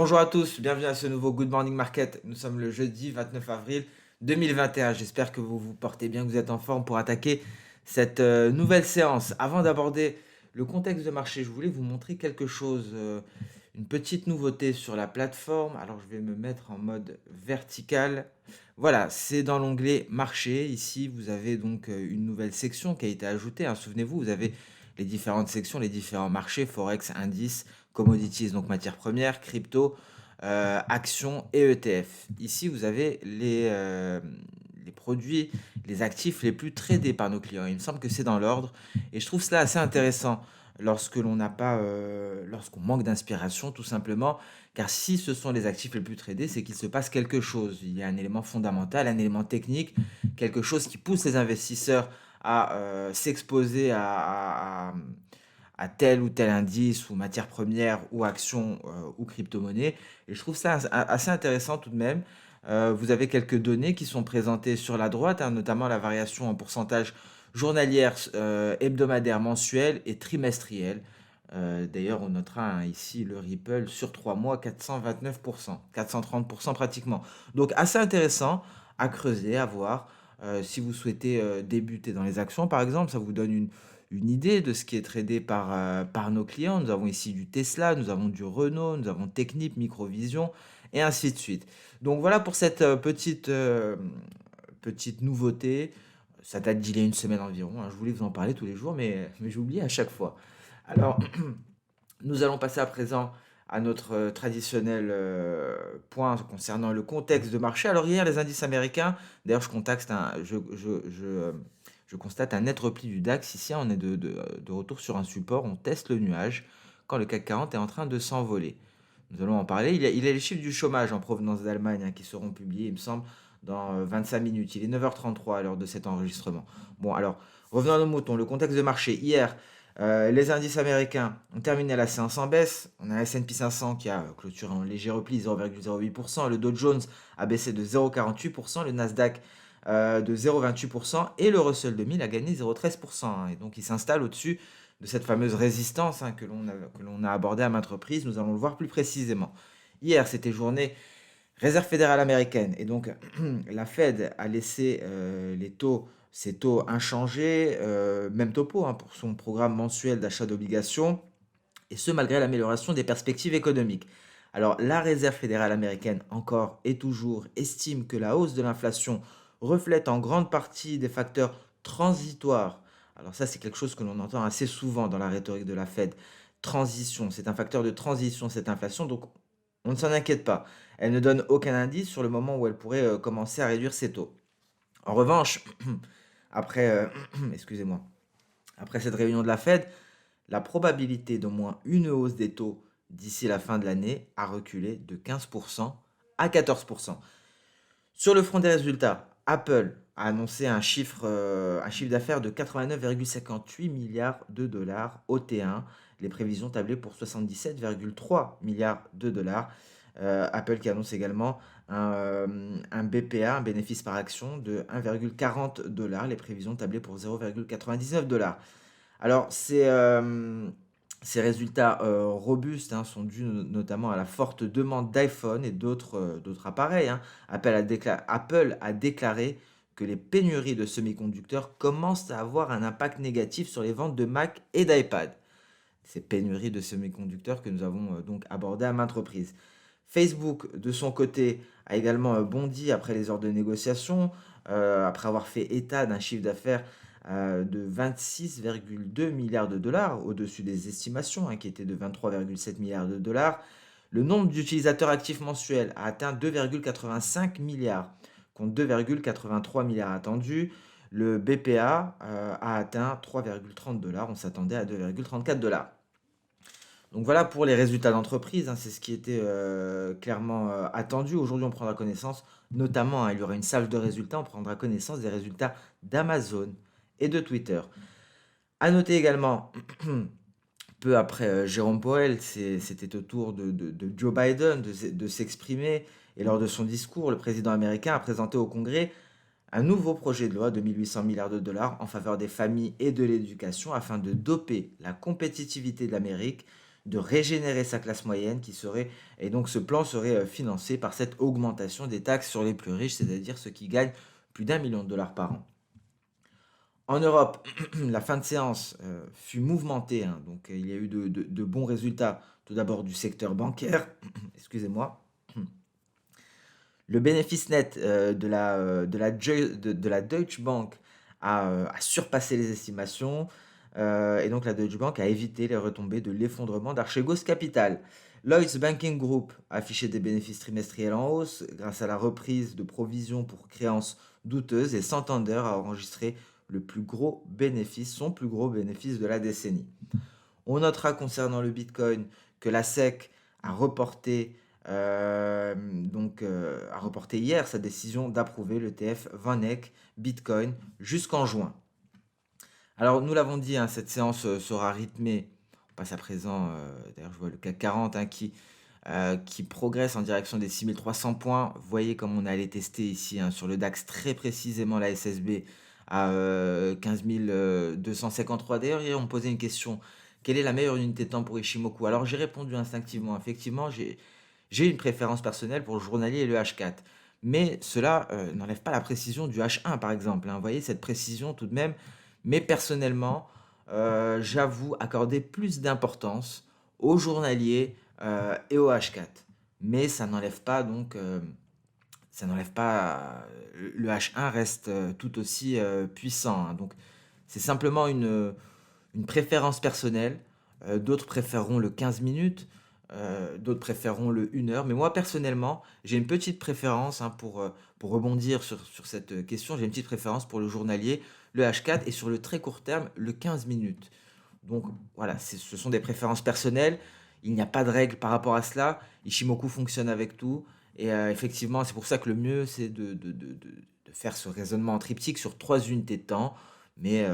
Bonjour à tous, bienvenue à ce nouveau Good Morning Market. Nous sommes le jeudi 29 avril 2021. J'espère que vous vous portez bien, que vous êtes en forme pour attaquer cette nouvelle séance. Avant d'aborder le contexte de marché, je voulais vous montrer quelque chose, une petite nouveauté sur la plateforme. Alors je vais me mettre en mode vertical. Voilà, c'est dans l'onglet marché. Ici, vous avez donc une nouvelle section qui a été ajoutée, hein. Souvenez-vous, vous avez les différentes sections, les différents marchés, Forex, indices, commodities, donc matières premières, crypto, actions et ETF. Ici, vous avez les produits, les actifs les plus tradés par nos clients. Il me semble que c'est dans l'ordre et je trouve cela assez intéressant lorsque l'on n'a pas, lorsqu'on manque d'inspiration, tout simplement. Car si ce sont les actifs les plus tradés, c'est qu'il se passe quelque chose. Il y a un élément fondamental, un élément technique, quelque chose qui pousse les investisseurs à s'exposer à tel ou tel indice ou matière première ou action ou crypto-monnaie. Et je trouve ça assez intéressant tout de même. Vous avez quelques données qui sont présentées sur la droite, hein, notamment la variation en pourcentage journalière, hebdomadaire, mensuelle et trimestrielle. D'ailleurs, on notera, hein, ici le Ripple sur 3 mois, 429%, 430% pratiquement. Donc assez intéressant à creuser, à voir. Si vous souhaitez débuter dans les actions, par exemple, ça vous donne une idée de ce qui est tradé par nos clients. Nous avons ici du Tesla, nous avons du Renault, nous avons Technip, Microvision, et ainsi de suite. Donc voilà pour cette petite nouveauté. Ça date d'il y a une semaine environ, hein. Je voulais vous en parler tous les jours, mais j'oublie à chaque fois. Alors, nous allons passer à présent à notre traditionnel point concernant le contexte de marché. Alors hier, les indices américains, d'ailleurs je constate un net repli du DAX. Ici, on est de retour sur un support, on teste le nuage quand le CAC 40 est en train de s'envoler. Nous allons en parler. Il y a les chiffres du chômage en provenance d'Allemagne, hein, qui seront publiés, il me semble, dans 25 minutes. Il est 9h33 à l'heure de cet enregistrement. Bon, alors, revenons à nos moutons. Le contexte de marché. Hier, les indices américains ont terminé la séance en baisse. On a un S&P 500 qui a clôturé en léger repli, 0,08%. Le Dow Jones a baissé de 0,48%. Le Nasdaq de 0,28%. Et le Russell 2000 a gagné 0,13%, hein. Et donc, il s'installe au-dessus de cette fameuse résistance, hein, que l'on a abordée à maintes reprises. Nous allons le voir plus précisément. Hier, c'était journée Réserve fédérale américaine. Et donc, la Fed a laissé ses taux inchangés, même topo, hein, pour son programme mensuel d'achat d'obligations, et ce malgré l'amélioration des perspectives économiques. Alors, la Réserve fédérale américaine, encore et toujours, estime que la hausse de l'inflation reflète en grande partie des facteurs transitoires. Alors ça, c'est quelque chose que l'on entend assez souvent dans la rhétorique de la Fed. Transition, c'est un facteur de transition, cette inflation, donc on ne s'en inquiète pas. Elle ne donne aucun indice sur le moment où elle pourrait commencer à réduire ses taux. En revanche, après, excusez-moi, après cette réunion de la Fed, la probabilité d'au moins une hausse des taux d'ici la fin de l'année a reculé de 15% à 14%. Sur le front des résultats, Apple a annoncé un chiffre d'affaires de 89,58 milliards de dollars au T1. Les prévisions tablaient pour 77,3 milliards de dollars. Apple qui annonce également un BPA, un bénéfice par action, de 1,40 dollars. Les prévisions tablaient pour 0,99 dollars. Alors, ces résultats robustes, hein, sont dus notamment à la forte demande d'iPhone et d'autres appareils, hein. Apple a déclaré que les pénuries de semi-conducteurs commencent à avoir un impact négatif sur les ventes de Mac et d'iPad. Ces pénuries de semi-conducteurs que nous avons donc abordées à maintes reprises. Facebook, de son côté, a également bondi après les heures de négociation, après avoir fait état d'un chiffre d'affaires de 26,2 milliards de dollars, au-dessus des estimations, hein, qui étaient de 23,7 milliards de dollars. Le nombre d'utilisateurs actifs mensuels a atteint 2,85 milliards, contre 2,83 milliards attendus. Le BPA a atteint 3,30 dollars, on s'attendait à 2,34 dollars. Donc voilà pour les résultats d'entreprise, hein, c'est ce qui était clairement attendu. Aujourd'hui, on prendra connaissance, notamment, hein, il y aura une salve de résultats, on prendra connaissance des résultats d'Amazon et de Twitter. À noter également, peu après Jérôme Powell, c'était au tour de Joe Biden de s'exprimer. Et lors de son discours, le président américain a présenté au Congrès un nouveau projet de loi de 1800 milliards de dollars en faveur des familles et de l'éducation afin de doper la compétitivité de l'Amérique de régénérer sa classe moyenne et donc ce plan serait financé par cette augmentation des taxes sur les plus riches, c'est-à-dire ceux qui gagnent plus d'1 million de dollars par an. En Europe, la fin de séance fut mouvementée, hein, donc il y a eu de bons résultats, tout d'abord du secteur bancaire, excusez-moi. Le bénéfice net de la Deutsche Bank a surpassé les estimations et donc la Deutsche Bank a évité les retombées de l'effondrement d'Archegos Capital. Lloyds Banking Group a affiché des bénéfices trimestriels en hausse grâce à la reprise de provisions pour créances douteuses et Santander a enregistré son plus gros bénéfice de la décennie. On notera concernant le Bitcoin que la SEC a reporté, a reporté hier sa décision d'approuver l'ETF VanEck Bitcoin jusqu'en juin. Alors nous l'avons dit, hein, cette séance sera rythmée. On passe à présent, d'ailleurs je vois le CAC 40 hein, qui progresse en direction des 6300 points. Vous voyez comme on allait tester ici hein, sur le DAX très précisément la SSB à 15 253. D'ailleurs, hier, on me posait une question. Quelle est la meilleure unité de temps pour Ishimoku? Alors, j'ai répondu instinctivement. Effectivement, j'ai une préférence personnelle pour le journalier et le H4. Mais cela n'enlève pas la précision du H1, par exemple, hein. Vous voyez, cette précision tout de même. Mais personnellement, j'avoue accorder plus d'importance au journalier et au H4. Mais ça n'enlève pas, le H1 reste tout aussi puissant, hein. Donc, c'est simplement une préférence personnelle. D'autres préféreront le 15 minutes, d'autres préféreront le 1 heure. Mais moi, personnellement, j'ai une petite préférence hein, pour rebondir sur cette question. J'ai une petite préférence pour le journalier, le H4 et sur le très court terme, le 15 minutes. Donc voilà, ce sont des préférences personnelles. Il n'y a pas de règle par rapport à cela. Ishimoku fonctionne avec tout. Et effectivement, c'est pour ça que le mieux, c'est de faire ce raisonnement en triptyque sur 3 unités de temps. Mais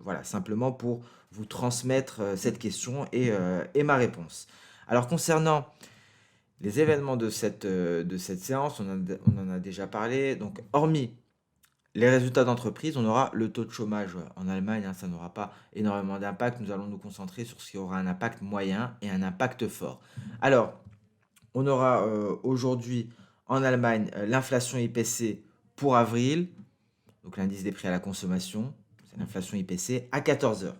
voilà, simplement pour vous transmettre cette question et ma réponse. Alors concernant les événements de cette séance, on en a déjà parlé. Donc hormis les résultats d'entreprise, on aura le taux de chômage en Allemagne, hein, ça n'aura pas énormément d'impact. Nous allons nous concentrer sur ce qui aura un impact moyen et un impact fort. Alors, on aura aujourd'hui en Allemagne l'inflation IPC pour avril, donc l'indice des prix à la consommation, c'est l'inflation IPC, à 14 heures.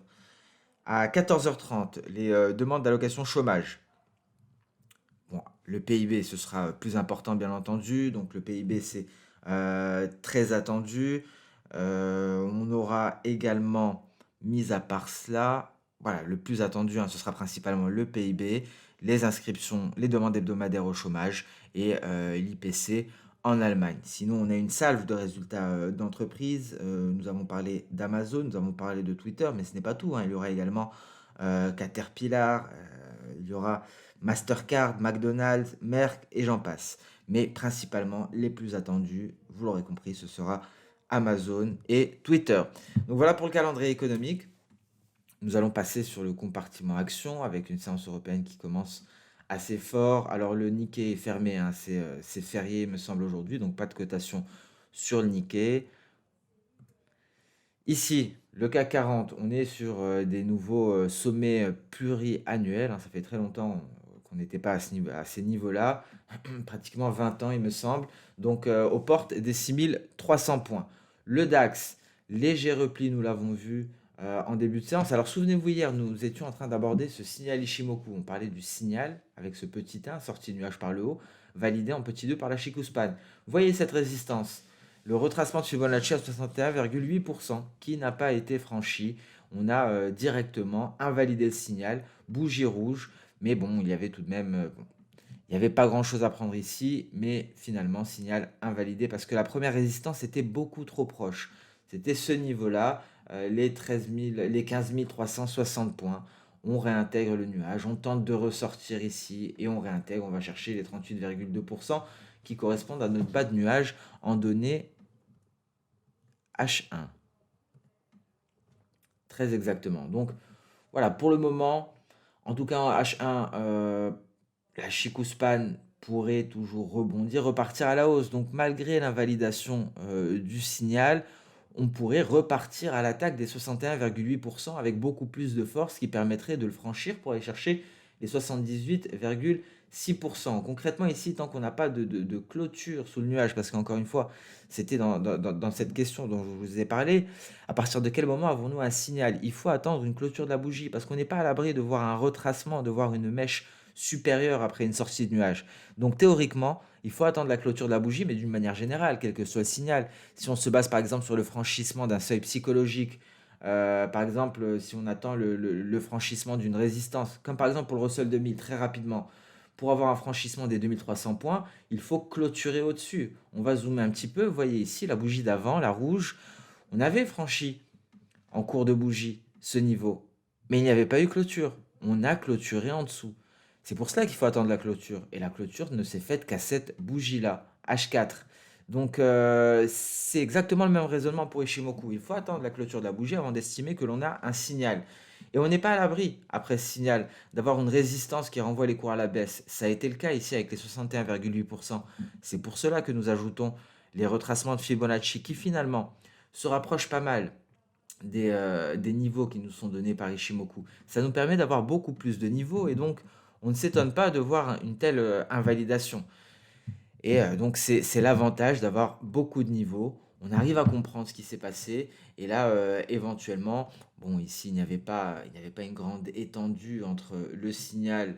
À 14h30, les demandes d'allocation chômage. Bon, le PIB, ce sera plus important, bien entendu. Donc, le PIB, c'est très attendu. On aura également, mis à part cela, voilà, le plus attendu, hein, ce sera principalement le PIB, les inscriptions, les demandes hebdomadaires au chômage et l'IPC en Allemagne. Sinon, on a une salve de résultats d'entreprises. Nous avons parlé d'Amazon, nous avons parlé de Twitter, mais ce n'est pas tout, hein. Il y aura également Caterpillar, il y aura Mastercard, McDonald's, Merck et j'en passe. Mais principalement, les plus attendus, vous l'aurez compris, ce sera Amazon et Twitter. Donc voilà pour le calendrier économique. Nous allons passer sur le compartiment action avec une séance européenne qui commence assez fort. Alors le Nikkei est fermé, hein, c'est férié, me semble, aujourd'hui, donc pas de cotation sur le Nikkei. Ici, le CAC 40, on est sur des nouveaux sommets pluriannuels, hein. Ça fait très longtemps qu'on n'était pas à ces niveaux-là, pratiquement 20 ans, il me semble. Donc, aux portes des 6300 points. Le DAX, léger repli, nous l'avons vu en début de séance. Alors, souvenez-vous, hier, nous étions en train d'aborder ce signal Ishimoku. On parlait du signal avec ce petit 1 sorti nuage par le haut, validé en petit 2 par la Chikuspan. Vous voyez cette résistance? Le retracement de Fibonacci à 61,8% qui n'a pas été franchi. On a directement invalidé le signal, bougie rouge, mais bon, il y avait tout de même, il n'y avait pas grand-chose à prendre ici, mais finalement, signal invalidé parce que la première résistance était beaucoup trop proche. C'était ce niveau-là, les 15 360 points. On réintègre le nuage, on tente de ressortir ici et on réintègre, on va chercher les 38,2% qui correspondent à notre bas de nuage en données H1. Très exactement. Donc voilà, pour le moment, en tout cas en H1, la Chikuspan pourrait toujours rebondir, repartir à la hausse. Donc malgré l'invalidation du signal, on pourrait repartir à l'attaque des 61,8% avec beaucoup plus de force qui permettrait de le franchir pour aller chercher les 78,6%. Concrètement, ici, tant qu'on n'a pas de clôture sous le nuage, parce qu'encore une fois, c'était dans cette question dont je vous ai parlé, à partir de quel moment avons-nous un signal? Il faut attendre une clôture de la bougie, parce qu'on n'est pas à l'abri de voir un retracement, de voir une mèche supérieure après une sortie de nuage. Donc théoriquement, il faut attendre la clôture de la bougie, mais d'une manière générale, quel que soit le signal. Si on se base par exemple sur le franchissement d'un seuil psychologique, par exemple, si on attend le franchissement d'une résistance, comme par exemple pour le Russell 2000, très rapidement, pour avoir un franchissement des 2300 points, il faut clôturer au-dessus. On va zoomer un petit peu. Vous voyez ici la bougie d'avant, la rouge. On avait franchi en cours de bougie ce niveau, mais il n'y avait pas eu clôture. On a clôturé en dessous. C'est pour cela qu'il faut attendre la clôture. Et la clôture ne s'est faite qu'à cette bougie-là, H4. Donc c'est exactement le même raisonnement pour Ishimoku. Il faut attendre la clôture de la bougie avant d'estimer que l'on a un signal. Et on n'est pas à l'abri, après ce signal, d'avoir une résistance qui renvoie les cours à la baisse. Ça a été le cas ici avec les 61,8%. C'est pour cela que nous ajoutons les retracements de Fibonacci qui finalement se rapprochent pas mal des niveaux qui nous sont donnés par Ishimoku. Ça nous permet d'avoir beaucoup plus de niveaux et donc on ne s'étonne pas de voir une telle invalidation. Et donc c'est l'avantage d'avoir beaucoup de niveaux. On arrive à comprendre ce qui s'est passé et là éventuellement, bon ici il n'y avait pas une grande étendue entre le signal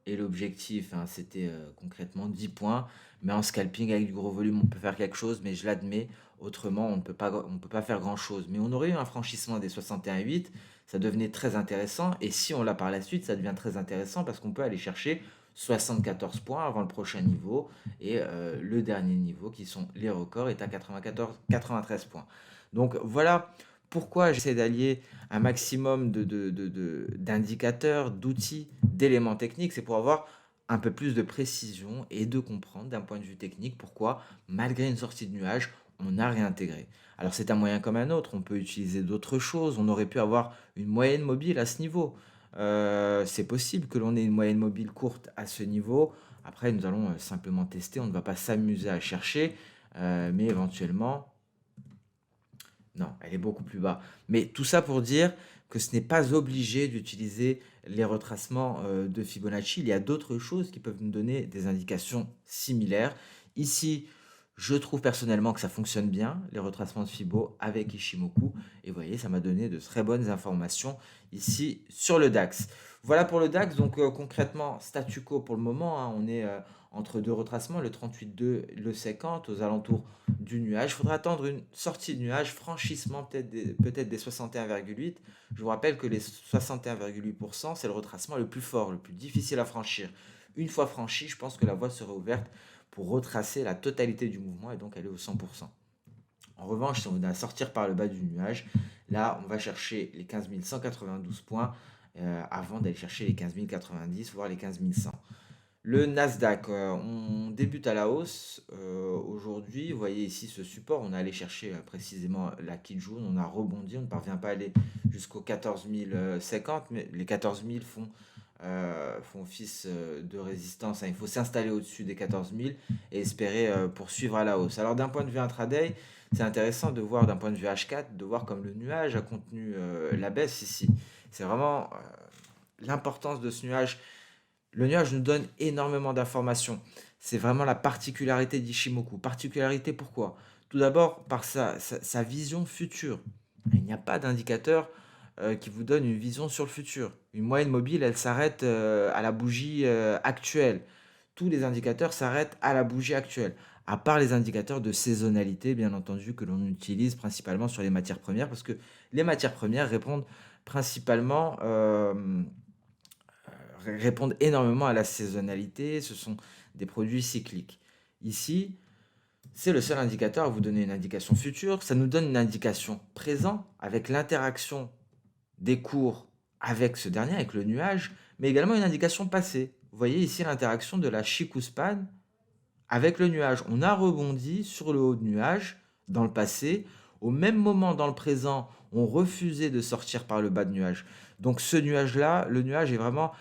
et l'objectif, hein, c'était concrètement 10 points, mais en scalping avec du gros volume on peut faire quelque chose, mais je l'admets, autrement on ne peut pas faire grand chose. Mais on aurait eu un franchissement des 61,8, ça devenait très intéressant et si on l'a par la suite ça devient très intéressant parce qu'on peut aller chercher 74 points avant le prochain niveau et le dernier niveau qui sont les records est à 93 points. Donc voilà pourquoi j'essaie d'allier un maximum d'indicateurs, d'outils, d'éléments techniques. C'est pour avoir un peu plus de précision et de comprendre d'un point de vue technique pourquoi, malgré une sortie de nuage, on a réintégré. Alors c'est un moyen comme un autre, on peut utiliser d'autres choses, on aurait pu avoir une moyenne mobile à ce niveau. C'est possible que l'on ait une moyenne mobile courte à ce niveau. Après, nous allons simplement tester. On ne va pas s'amuser à chercher, mais éventuellement, non, elle est beaucoup plus bas. Mais tout ça pour dire que ce n'est pas obligé d'utiliser les retracements de Fibonacci. Il y a d'autres choses qui peuvent nous donner des indications similaires. Ici, je trouve personnellement que ça fonctionne bien, les retracements de Fibo avec Ishimoku. Et vous voyez, ça m'a donné de très bonnes informations ici sur le DAX. Voilà pour le DAX. Donc concrètement, statu quo pour le moment, hein. On est entre deux retracements, le 38,2, le 50, aux alentours du nuage. Il faudra attendre une sortie de nuage, franchissement peut-être des 61,8. Je vous rappelle que les 61,8%, c'est le retracement le plus fort, le plus difficile à franchir. Une fois franchi, je pense que la voie serait ouverte pour retracer la totalité du mouvement et donc aller au 100%. En revanche, si on veut sortir par le bas du nuage, là, on va chercher les 15 192 points avant d'aller chercher les 15 090, voire les 15 100. Le Nasdaq, on débute à la hausse aujourd'hui. Vous voyez ici ce support, on est allé chercher précisément la Kijun, on a rebondi, on ne parvient pas à aller jusqu'aux 14 050, mais les 14 000 font office de résistance, hein. Il faut s'installer au-dessus des 14 000 et espérer poursuivre à la hausse. Alors d'un point de vue intraday, c'est intéressant de voir d'un point de vue H4, de voir comme le nuage a contenu la baisse ici. C'est vraiment l'importance de ce nuage. Le nuage nous donne énormément d'informations. C'est vraiment la particularité d'Ishimoku. Particularité pourquoi? Tout d'abord par sa vision future. Il n'y a pas d'indicateur qui vous donne une vision sur le futur. Une moyenne mobile, elle s'arrête à la bougie actuelle. Tous les indicateurs s'arrêtent à la bougie actuelle, à part les indicateurs de saisonnalité, bien entendu, que l'on utilise principalement sur les matières premières, parce que les matières premières répondent énormément à la saisonnalité, ce sont des produits cycliques. Ici, c'est le seul indicateur à vous donner une indication future, ça nous donne une indication présent avec l'interaction des cours avec ce dernier, avec le nuage, mais également une indication passée. Vous voyez ici l'interaction de la Chikuspan avec le nuage. On a rebondi sur le haut de nuage dans le passé. Au même moment dans le présent, on refusait de sortir par le bas de nuage. Donc ce nuage-là, le nuage est vraiment...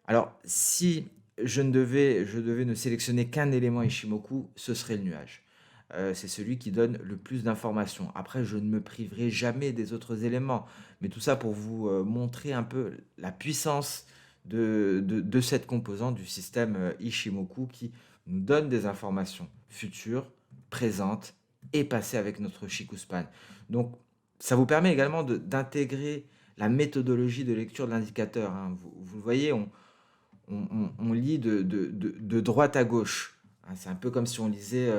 Alors si je devais ne sélectionner qu'un élément Ishimoku, ce serait le nuage. c'est celui qui donne le plus d'informations. Après, je ne me priverai jamais des autres éléments, mais tout ça pour vous, montrer un peu la puissance de cette composante du système, Ishimoku qui nous donne des informations futures, présentes et passées avec notre Shikuspan. Donc ça vous permet également d'intégrer la méthodologie de lecture de l'indicateur, hein. Vous le voyez, on lit de droite à gauche, hein. C'est un peu comme si on lisait,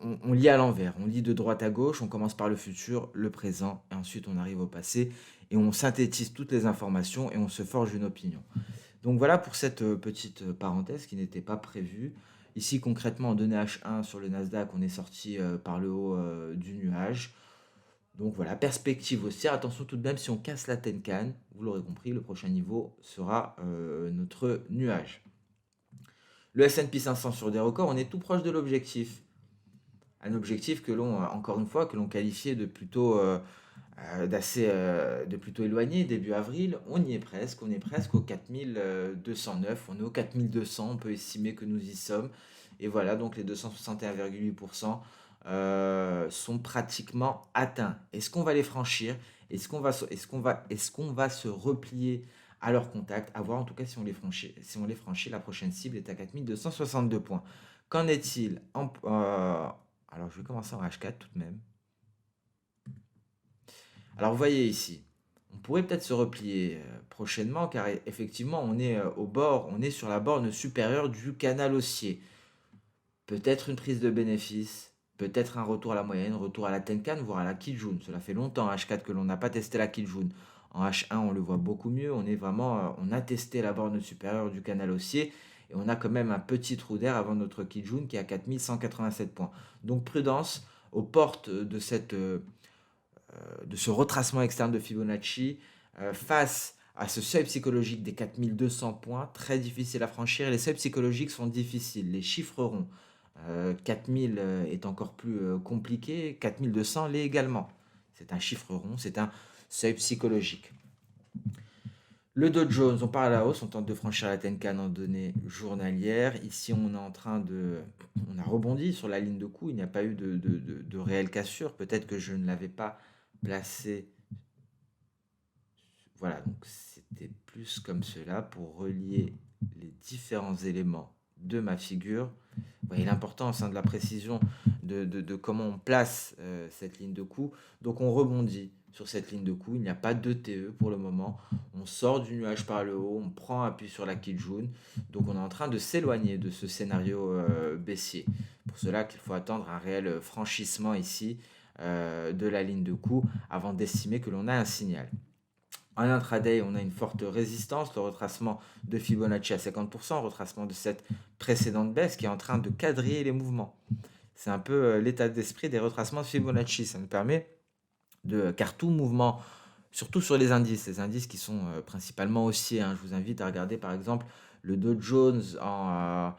on lit à l'envers. On lit de droite à gauche, on commence par le futur, le présent, et ensuite on arrive au passé, et on synthétise toutes les informations et on se forge une opinion. Donc voilà pour cette petite parenthèse qui n'était pas prévue. Ici concrètement en données H1 sur le Nasdaq, on est sorti par le haut du nuage. Donc voilà, perspective haussière. Attention tout de même, si on casse la Tenkan, vous l'aurez compris, le prochain niveau sera notre nuage. Le S&P 500 sur des records, on est tout proche de l'objectif. Un objectif que l'on, encore une fois, que l'on qualifiait de plutôt, de plutôt éloigné, début avril. On y est presque, on est presque au 4209, on est au 4200, on peut estimer que nous y sommes. Et voilà, donc les 261,8% sont pratiquement atteints. Est-ce qu'on va les franchir? Est-ce qu'on va se replier à leur contact? À voir en tout cas si on les franchit, la prochaine cible est à 4262 points. Qu'en est-il alors je vais commencer en H4 tout de même. Alors vous voyez ici, on pourrait peut-être se replier prochainement car effectivement on est on est sur la borne supérieure du canal haussier. Peut-être une prise de bénéfice, peut-être un retour à la moyenne, retour à la Tenkan, voire à la Kijun. Cela fait longtemps en H4 que l'on n'a pas testé la Kijun. En H1, on le voit beaucoup mieux. On est vraiment, on a testé la borne supérieure du canal haussier et on a quand même un petit trou d'air avant notre Kijun qui est à 4187 points. Donc prudence aux portes de ce retracement externe de Fibonacci face à ce seuil psychologique des 4200 points, très difficile à franchir. Les seuils psychologiques sont difficiles, les chiffres ronds. 4000 est encore plus compliqué, 4200 l'est également. C'est un chiffre rond, c'est un seuil psychologique. Le Dow Jones, on part à la hausse, on tente de franchir la Tenkan en données journalières. Ici, on a rebondi sur la ligne de coup, il n'y a pas eu de réelle cassure. Peut-être que je ne l'avais pas placé. Voilà, donc c'était plus comme cela pour relier les différents éléments de ma figure. Vous voyez l'importance de la précision de comment on place cette ligne de coup. Donc on rebondit sur cette ligne de coup. Il n'y a pas de TE pour le moment. On sort du nuage par le haut, on prend appui sur la Kijun. Donc on est en train de s'éloigner de ce scénario baissier. Pour cela qu'il faut attendre un réel franchissement ici de la ligne de coup avant d'estimer que l'on a un signal. En intraday, on a une forte résistance, le retracement de Fibonacci à 50%, retracement de cette précédente baisse qui est en train de quadriller les mouvements. C'est un peu l'état d'esprit des retracements de Fibonacci. Ça nous permet car tout mouvement, surtout sur les indices qui sont principalement haussiers, hein, je vous invite à regarder par exemple le Dow Jones en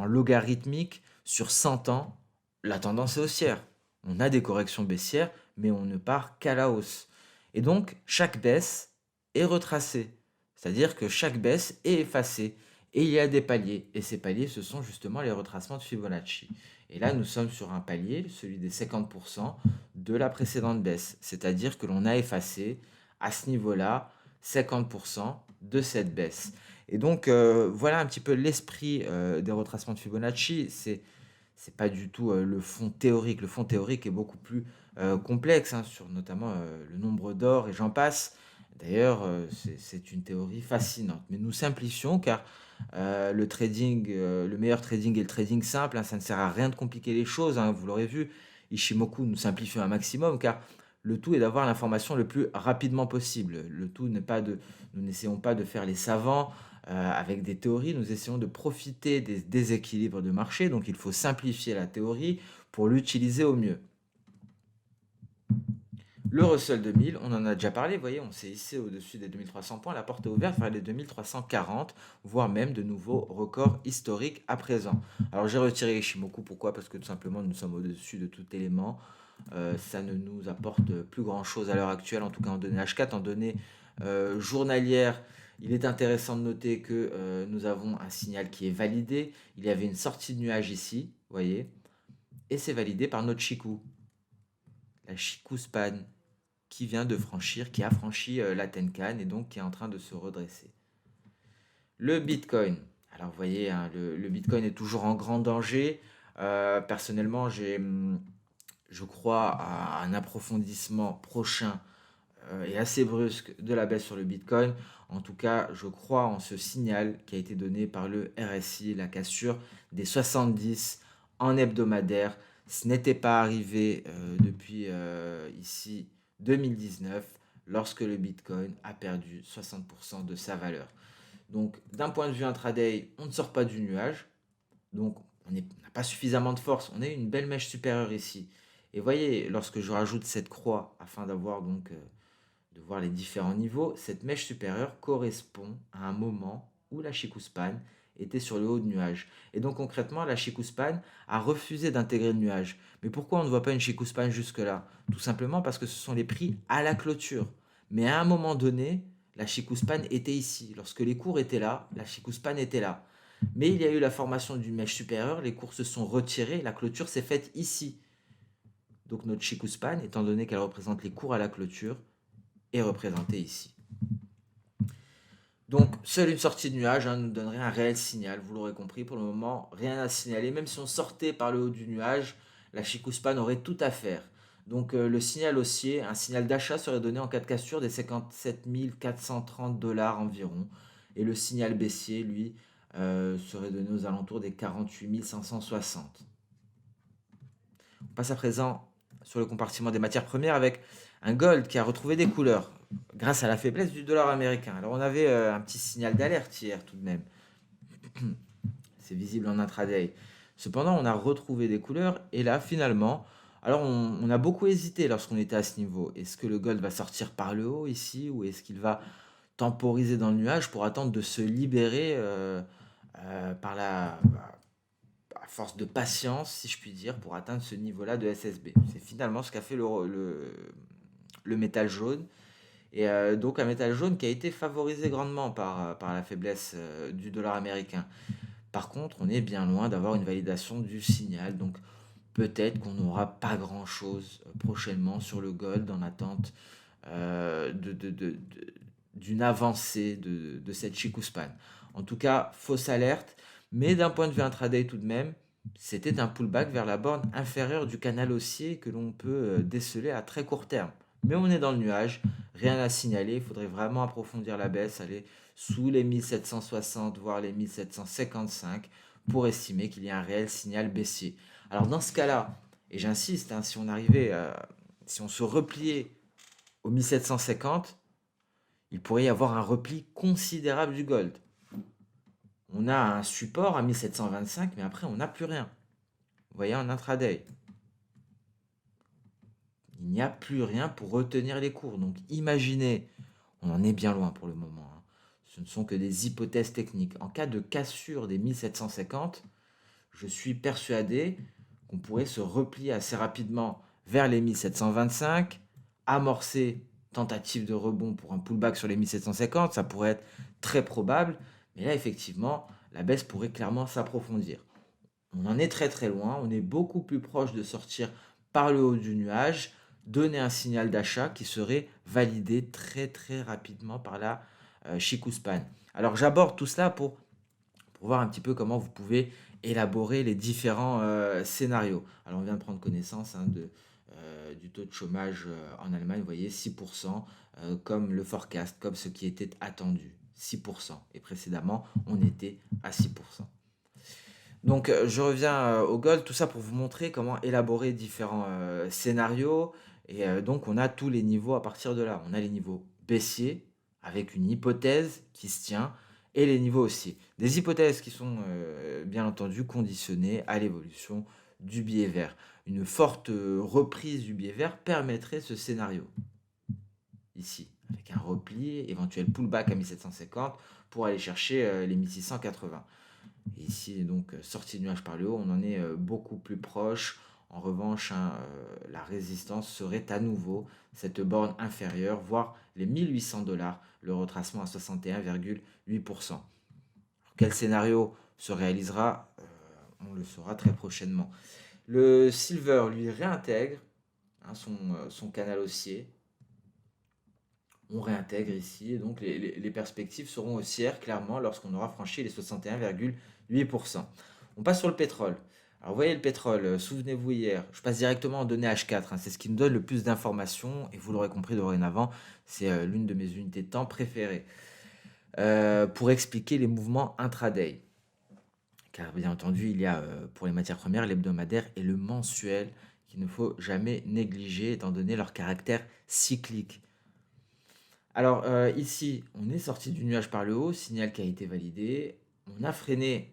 logarithmique sur 100 ans, la tendance est haussière. On a des corrections baissières, mais on ne part qu'à la hausse. Et donc, chaque baisse est retracée. C'est-à-dire que chaque baisse est effacée. Et il y a des paliers. Et ces paliers, ce sont justement les retracements de Fibonacci. Et là, nous sommes sur un palier, celui des 50% de la précédente baisse. C'est-à-dire que l'on a effacé à ce niveau-là 50% de cette baisse. Et donc, voilà un petit peu l'esprit des retracements de Fibonacci. C'est pas du tout le fond théorique. Le fond théorique est beaucoup plus complexe, hein, sur notamment le nombre d'or et j'en passe. D'ailleurs, c'est une théorie fascinante. Mais nous simplifions car le trading, le meilleur trading est le trading simple, hein, ça ne sert à rien de compliquer les choses, hein, vous l'aurez vu. Ishimoku, nous simplifions un maximum car le tout est d'avoir l'information le plus rapidement possible. Le tout n'est pas nous n'essayons pas de faire les savants avec des théories, nous essayons de profiter des déséquilibres de marché, donc il faut simplifier la théorie pour l'utiliser au mieux. Le Russell 2000, on en a déjà parlé, vous voyez, on s'est hissé au-dessus des 2300 points, la porte est ouverte vers les 2340, voire même de nouveaux records historiques à présent. Alors j'ai retiré Ishimoku, pourquoi? Parce que tout simplement nous sommes au-dessus de tout élément, ça ne nous apporte plus grand-chose à l'heure actuelle, en tout cas en données H4, en données journalières. Il est intéressant de noter que nous avons un signal qui est validé, il y avait une sortie de nuage ici, vous voyez, et c'est validé par notre Chikou, la Chikou Span, qui a franchi la Tenkan et donc qui est en train de se redresser. Le Bitcoin. Alors vous voyez, hein, le Bitcoin est toujours en grand danger. Personnellement, je crois à un approfondissement prochain et assez brusque de la baisse sur le Bitcoin. En tout cas, je crois en ce signal qui a été donné par le RSI, la cassure des 70 en hebdomadaire. Ce n'était pas arrivé depuis ici 2019, lorsque le Bitcoin a perdu 60% de sa valeur. Donc, d'un point de vue intraday, on ne sort pas du nuage. Donc, on n'a pas suffisamment de force. On a une belle mèche supérieure ici. Et voyez, lorsque je rajoute cette croix, afin d'avoir donc de voir les différents niveaux, cette mèche supérieure correspond à un moment où la Chikou-span était sur le haut de nuage. Et donc concrètement, la Chikou-span a refusé d'intégrer le nuage. Mais pourquoi on ne voit pas une Chikou-span jusque-là? Tout simplement parce que ce sont les prix à la clôture. Mais à un moment donné, la Chikou-span était ici. Lorsque les cours étaient là, la Chikou-span était là. Mais il y a eu la formation d'une mèche supérieure, les cours se sont retirés, la clôture s'est faite ici. Donc notre Chikou-span, étant donné qu'elle représente les cours à la clôture, est représentée ici. Donc, seule une sortie de nuage nous donnerait un réel signal. Vous l'aurez compris, pour le moment, rien à signaler. Même si on sortait par le haut du nuage, la Chikou-span aurait tout à faire. Donc, le signal haussier, un signal d'achat serait donné en cas de cassure des 57 430 $ environ. Et le signal baissier, lui, serait donné aux alentours des 48 560. On passe à présent sur le compartiment des matières premières avec un gold qui a retrouvé des couleurs grâce à la faiblesse du dollar américain. Alors on avait un petit signal d'alerte hier tout de même. C'est visible en intraday. Cependant, on a retrouvé des couleurs et là finalement, alors on a beaucoup hésité lorsqu'on était à ce niveau. Est-ce que le gold va sortir par le haut ici ou est-ce qu'il va temporiser dans le nuage pour attendre de se libérer par à force de patience, si je puis dire, pour atteindre ce niveau-là de SSB. C'est finalement ce qu'a fait le métal jaune. Et donc un métal jaune qui a été favorisé grandement par la faiblesse du dollar américain. Par contre, on est bien loin d'avoir une validation du signal. Donc peut-être qu'on n'aura pas grand-chose prochainement sur le gold en attente d'une avancée de cette Chikou-span. En tout cas, fausse alerte. Mais d'un point de vue intraday tout de même, c'était un pullback vers la borne inférieure du canal haussier que l'on peut déceler à très court terme. Mais on est dans le nuage, rien à signaler, il faudrait vraiment approfondir la baisse, aller sous les 1760, voire les 1755, pour estimer qu'il y a un réel signal baissier. Alors dans ce cas-là, et j'insiste, si on se repliait aux 1750, il pourrait y avoir un repli considérable du gold. On a un support à 1725, mais après on n'a plus rien. Vous voyez, en intraday. Il n'y a plus rien pour retenir les cours. Donc imaginez, on en est bien loin pour le moment. Ce ne sont que des hypothèses techniques. En cas de cassure des 1750, je suis persuadé qu'on pourrait se replier assez rapidement vers les 1725, amorcer tentative de rebond pour un pullback sur les 1750, ça pourrait être très probable, mais là effectivement, la baisse pourrait clairement s'approfondir. On en est très très loin, on est beaucoup plus proche de sortir par le haut du nuage, donner un signal d'achat qui serait validé très très rapidement par la Chikou-span. Alors j'aborde tout cela pour voir un petit peu comment vous pouvez élaborer les différents scénarios. Alors on vient de prendre connaissance du taux de chômage en Allemagne, vous voyez 6%, comme le forecast, comme ce qui était attendu, 6%. Et précédemment, on était à 6%. Donc je reviens au gold, tout ça pour vous montrer comment élaborer différents scénarios. Et donc on a tous les niveaux à partir de là. On a les niveaux baissiers, avec une hypothèse qui se tient, et les niveaux haussiers. Des hypothèses qui sont bien entendu conditionnées à l'évolution du billet vert. Une forte reprise du billet vert permettrait ce scénario. Ici, avec un repli, éventuel pullback à 1750 pour aller chercher les 1680. Et ici, donc, sortie de nuage par le haut, on en est beaucoup plus proche. En revanche, la résistance serait à nouveau cette borne inférieure, voire les 1800 $, le retracement à 61,8%. Quel scénario se réalisera On le saura très prochainement. Le silver, lui, réintègre son canal haussier. On réintègre ici, et donc les perspectives seront haussières, clairement, lorsqu'on aura franchi les 61,8%. On passe sur le pétrole. Alors, vous voyez le pétrole, souvenez-vous hier, je passe directement en données H4, c'est ce qui me donne le plus d'informations, et vous l'aurez compris dorénavant, c'est l'une de mes unités de temps préférées, pour expliquer les mouvements intraday. Car bien entendu, il y a pour les matières premières l'hebdomadaire et le mensuel qu'il ne faut jamais négliger étant donné leur caractère cyclique. Alors ici, on est sorti du nuage par le haut, signal qui a été validé. On a freiné,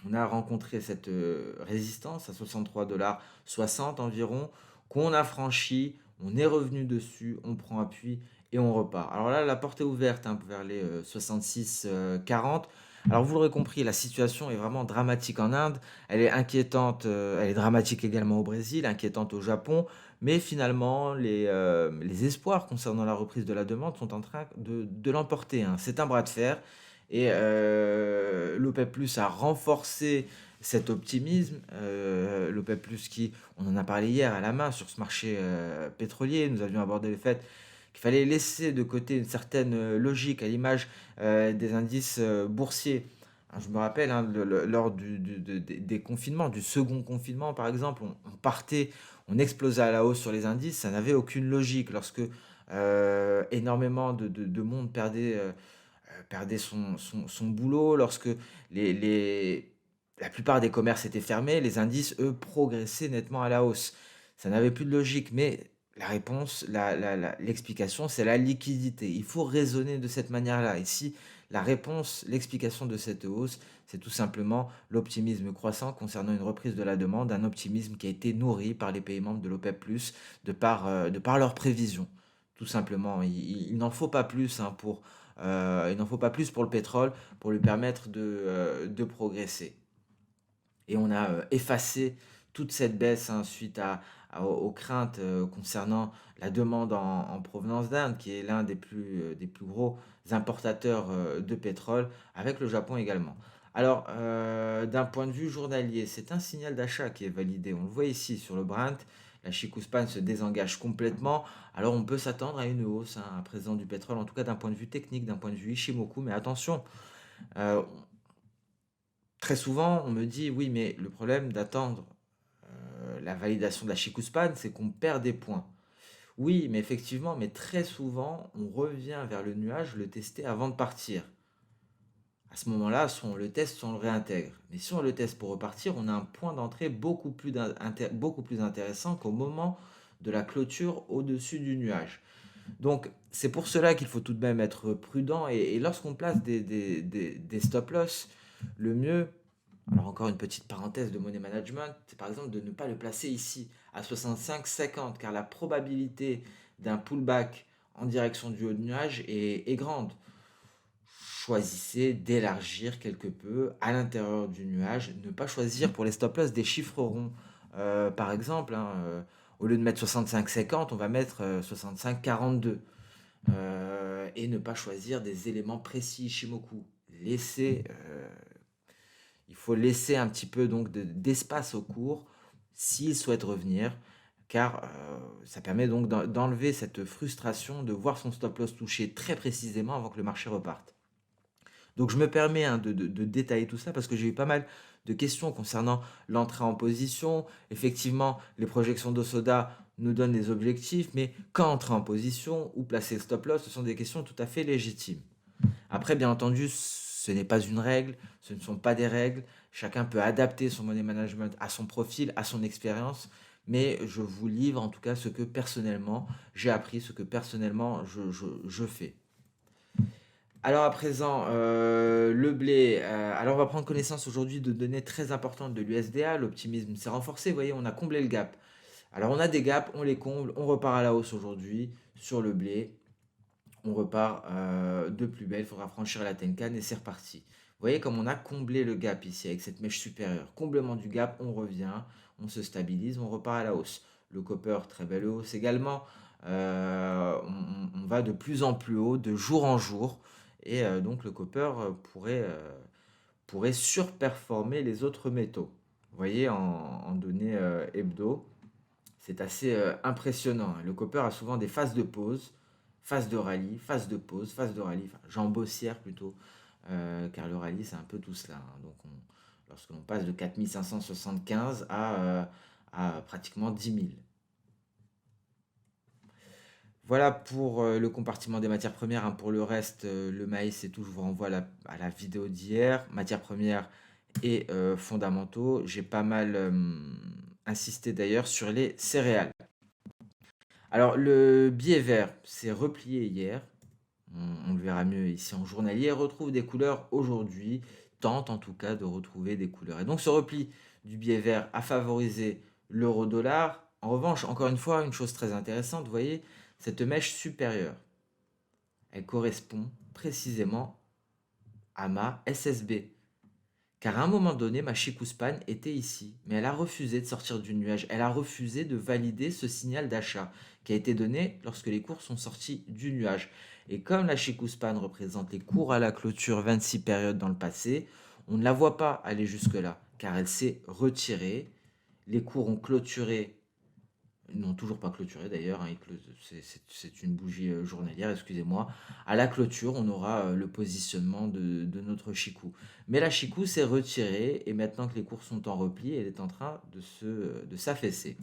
on a rencontré cette résistance à 63,60 $ environ, qu'on a franchi, on est revenu dessus, on prend appui et on repart. Alors là, la porte est ouverte vers les 66,40. Alors vous l'aurez compris, la situation est vraiment dramatique en Inde, elle est inquiétante, elle est dramatique également au Brésil, inquiétante au Japon, mais finalement les espoirs concernant la reprise de la demande sont en train de l'emporter. C'est un bras de fer et l'OPEP+ a renforcé cet optimisme. L'OPEP+ qui, on en a parlé hier à la main sur ce marché pétrolier, nous avions abordé le fait qu'il fallait laisser de côté une certaine logique à l'image des indices boursiers. Je me rappelle, lors des confinements, du second confinement par exemple, on partait, on explosait à la hausse sur les indices, ça n'avait aucune logique lorsque énormément de monde perdait son boulot, lorsque la plupart des commerces étaient fermés, les indices, eux, progressaient nettement à la hausse. Ça n'avait plus de logique, mais la réponse, l'explication, c'est la liquidité. Il faut raisonner de cette manière-là. Ici, la réponse, l'explication de cette hausse, c'est tout simplement l'optimisme croissant concernant une reprise de la demande, un optimisme qui a été nourri par les pays membres de l'OPEP+, de par leurs prévisions. Tout simplement, il n'en faut pas plus il n'en faut pas plus pour le pétrole pour lui permettre de progresser. Et on a effacé toute cette baisse suite aux craintes concernant la demande en provenance d'Inde, qui est l'un des plus gros importateurs de pétrole, avec le Japon également. Alors, d'un point de vue journalier, c'est un signal d'achat qui est validé. On le voit ici sur le Brent. La Chikuspan se désengage complètement. Alors, on peut s'attendre à une hausse à présent du pétrole, en tout cas d'un point de vue technique, d'un point de vue Ishimoku. Mais attention, euh, très souvent, on me dit, oui, mais le problème d'attendre la validation de la Chikuspan, c'est qu'on perd des points. Oui, mais effectivement, mais très souvent, on revient vers le nuage, le tester avant de partir. À ce moment-là, soit on le teste, soit on le réintègre. Mais si on le teste pour repartir, on a un point d'entrée beaucoup plus intéressant qu'au moment de la clôture au-dessus du nuage. Donc, c'est pour cela qu'il faut tout de même être prudent. Et lorsqu'on place des stop-loss, le mieux, alors encore une petite parenthèse de money management, c'est par exemple de ne pas le placer ici à 65,50 car la probabilité d'un pullback en direction du haut de nuage est grande. Choisissez d'élargir quelque peu à l'intérieur du nuage, ne pas choisir pour les stop-loss des chiffres ronds. Par exemple, au lieu de mettre 65,50, on va mettre 65,42. Et ne pas choisir des éléments précis Shimoku. Il faut laisser un petit peu donc d'espace au cours s'il souhaite revenir, car ça permet donc d'enlever cette frustration de voir son stop loss touché très précisément avant que le marché reparte. Donc je me permets de détailler tout ça parce que j'ai eu pas mal de questions concernant l'entrée en position. Effectivement, les projections d'Osoda nous donnent des objectifs, mais quand entrer en position ou placer le stop loss, ce sont des questions tout à fait légitimes. Après, bien entendu, ce n'est pas une règle, ce ne sont pas des règles. Chacun peut adapter son money management à son profil, à son expérience, mais je vous livre en tout cas ce que personnellement j'ai appris, ce que personnellement je fais. Alors à présent, le blé. Alors on va prendre connaissance aujourd'hui de données très importantes de l'USDA. L'optimisme s'est renforcé. Vous voyez, on a comblé le gap. Alors on a des gaps, on les comble, on repart à la hausse aujourd'hui sur le blé. On repart de plus belle. Il faudra franchir la Tenkan et c'est reparti. Vous voyez comme on a comblé le gap ici avec cette mèche supérieure. Comblement du gap, on revient, on se stabilise, on repart à la hausse. Le copper, très belle hausse également. On va de plus en plus haut, de jour en jour. Et donc le copper pourrait surperformer les autres métaux. Vous voyez, en données hebdo, c'est assez impressionnant, hein. Le copper a souvent des phases de pause, phase de rallye, phase de pause, phase de rallye, enfin, jambes haussières plutôt, car le rallye, c'est un peu tout cela, hein. Donc, lorsque l'on passe de 4575 à pratiquement 10 000. Voilà pour le compartiment des matières premières, hein. Pour le reste, le maïs, c'est tout. Je vous renvoie à la vidéo d'hier. Matières premières et fondamentaux. J'ai pas mal insisté d'ailleurs sur les céréales. Alors, le billet vert s'est replié hier. On le verra mieux ici en journalier. Retrouve des couleurs aujourd'hui. Tente en tout cas de retrouver des couleurs. Et donc, ce repli du billet vert a favorisé l'euro-dollar. En revanche, encore une fois, une chose très intéressante, vous voyez, cette mèche supérieure, elle correspond précisément à ma SSB. Car à un moment donné, ma Chicouspan était ici, mais elle a refusé de sortir du nuage. Elle a refusé de valider ce signal d'achat qui a été donné lorsque les cours sont sortis du nuage. Et comme la Chicouspan représente les cours à la clôture 26 périodes dans le passé, on ne la voit pas aller jusque-là, car elle s'est retirée. Les cours ont clôturé, n'ont toujours pas clôturé d'ailleurs, hein, c'est une bougie journalière, excusez-moi. À la clôture, on aura le positionnement de notre Chikou. Mais la Chikou s'est retirée et maintenant que les cours sont en repli, elle est en train de s'affaisser.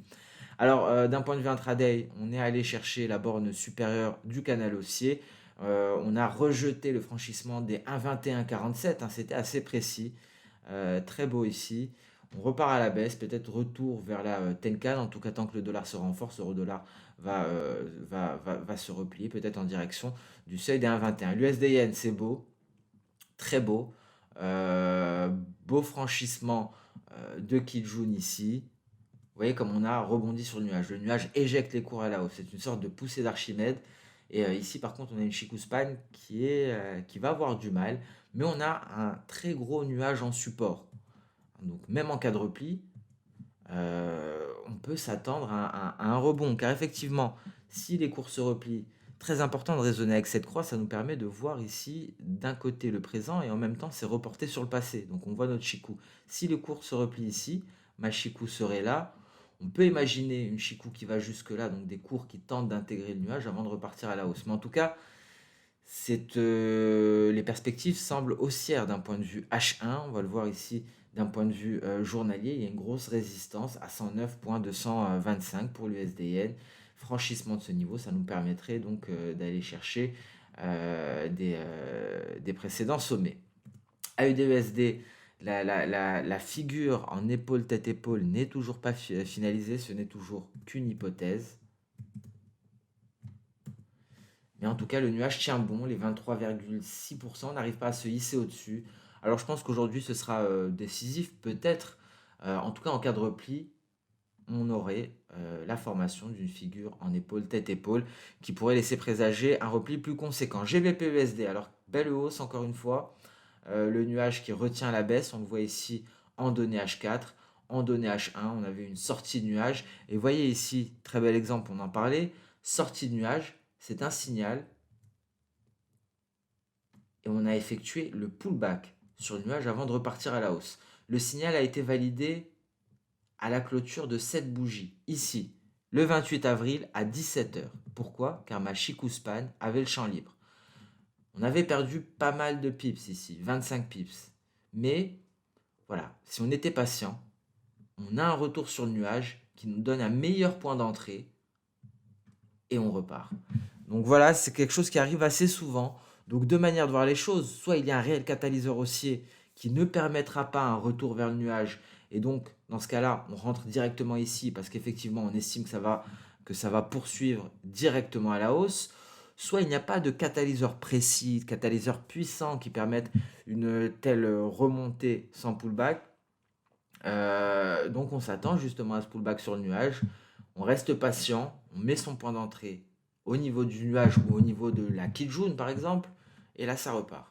Alors, d'un point de vue intraday, on est allé chercher la borne supérieure du canal haussier. On a rejeté le franchissement des 1,2147, hein, c'était assez précis. Très beau ici. On repart à la baisse, peut-être retour vers la Tenkan. En tout cas, tant que le dollar se renforce, l'euro-dollar va se replier, peut-être en direction du seuil des 1,21. L'USD-Yen, c'est beau, très beau. Euh, Beau franchissement de Kijun ici. Vous voyez comme on a rebondi sur le nuage. Le nuage éjecte les cours à la hausse. C'est une sorte de poussée d'Archimède. Et ici, par contre, on a une Chicouspan qui va avoir du mal. Mais on a un très gros nuage en support. Donc, même en cas de repli, on peut s'attendre à un rebond. Car effectivement, si les cours se replient, très important de raisonner avec cette croix, ça nous permet de voir ici d'un côté le présent et en même temps c'est reporté sur le passé. Donc on voit notre Chikou. Si les cours se replient ici, ma Chikou serait là. On peut imaginer une Chikou qui va jusque là, donc des cours qui tentent d'intégrer le nuage avant de repartir à la hausse. Mais en tout cas, les perspectives semblent haussières d'un point de vue H1. On va le voir ici d'un point de vue journalier. Il y a une grosse résistance à 109,225 pour l'USDN. Franchissement de ce niveau, ça nous permettrait donc d'aller chercher des précédents sommets. AUD-USD, la figure en épaule-tête-épaule n'est toujours pas finalisée, ce n'est toujours qu'une hypothèse. Mais en tout cas, le nuage tient bon, les 23,6% n'arrivent pas à se hisser au-dessus. Alors je pense qu'aujourd'hui, ce sera décisif, peut-être. En tout cas, en cas de repli, on aurait la formation d'une figure en épaule, tête-épaule, qui pourrait laisser présager un repli plus conséquent. GBP-USD, alors belle hausse encore une fois. Le nuage qui retient la baisse, on le voit ici en données H4, en données H1, on avait une sortie de nuage. Et vous voyez ici, très bel exemple, on en parlait, sortie de nuage, c'est un signal. Et on a effectué le pullback sur le nuage avant de repartir à la hausse. Le signal a été validé à la clôture de cette bougie, ici, le 28 avril à 17h. Pourquoi? Car ma Chicouspan avait le champ libre. On avait perdu pas mal de pips ici, 25 pips. Mais voilà, si on était patient, on a un retour sur le nuage qui nous donne un meilleur point d'entrée et on repart. Donc voilà, c'est quelque chose qui arrive assez souvent. Donc deux manières de voir les choses. Soit il y a un réel catalyseur haussier qui ne permettra pas un retour vers le nuage. Et donc, dans ce cas-là, on rentre directement ici parce qu'effectivement, on estime que ça va poursuivre directement à la hausse. Soit il n'y a pas de catalyseur précis, de catalyseur puissant qui permette une telle remontée sans pullback. Donc on s'attend justement à ce pullback sur le nuage. On reste patient, on met son point d'entrée au niveau du nuage ou au niveau de la Kijun par exemple, et là ça repart.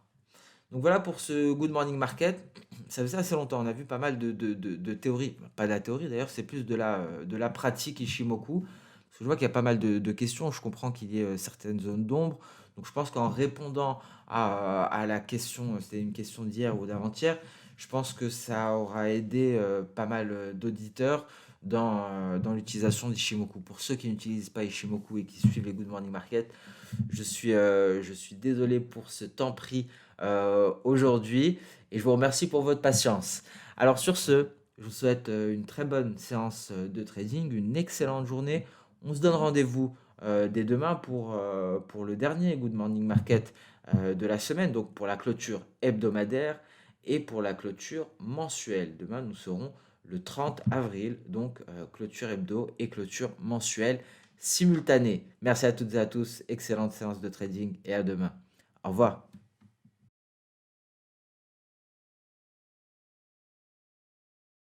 Donc voilà pour ce Good Morning Market. Ça faisait assez longtemps, on a vu pas mal de théories, pas de la théorie d'ailleurs, c'est plus de la pratique Ishimoku. Parce que je vois qu'il y a pas mal de questions, je comprends qu'il y ait certaines zones d'ombre. Donc je pense qu'en répondant à la question, c'était une question d'hier ou d'avant-hier, Je pense que ça aura aidé, pas mal, d'auditeurs dans l'utilisation d'Ishimoku. Pour ceux qui n'utilisent pas Ishimoku et qui suivent les Good Morning Market, je suis désolé pour ce temps pris, aujourd'hui et je vous remercie pour votre patience. Alors sur ce, je vous souhaite, une très bonne séance, de trading, une excellente journée. On se donne rendez-vous, dès demain pour le dernier Good Morning Market, de la semaine, donc pour la clôture hebdomadaire et pour la clôture mensuelle. Demain, nous serons le 30 avril, donc clôture hebdo et clôture mensuelle simultanée. Merci à toutes et à tous, excellente séance de trading et à demain. Au revoir.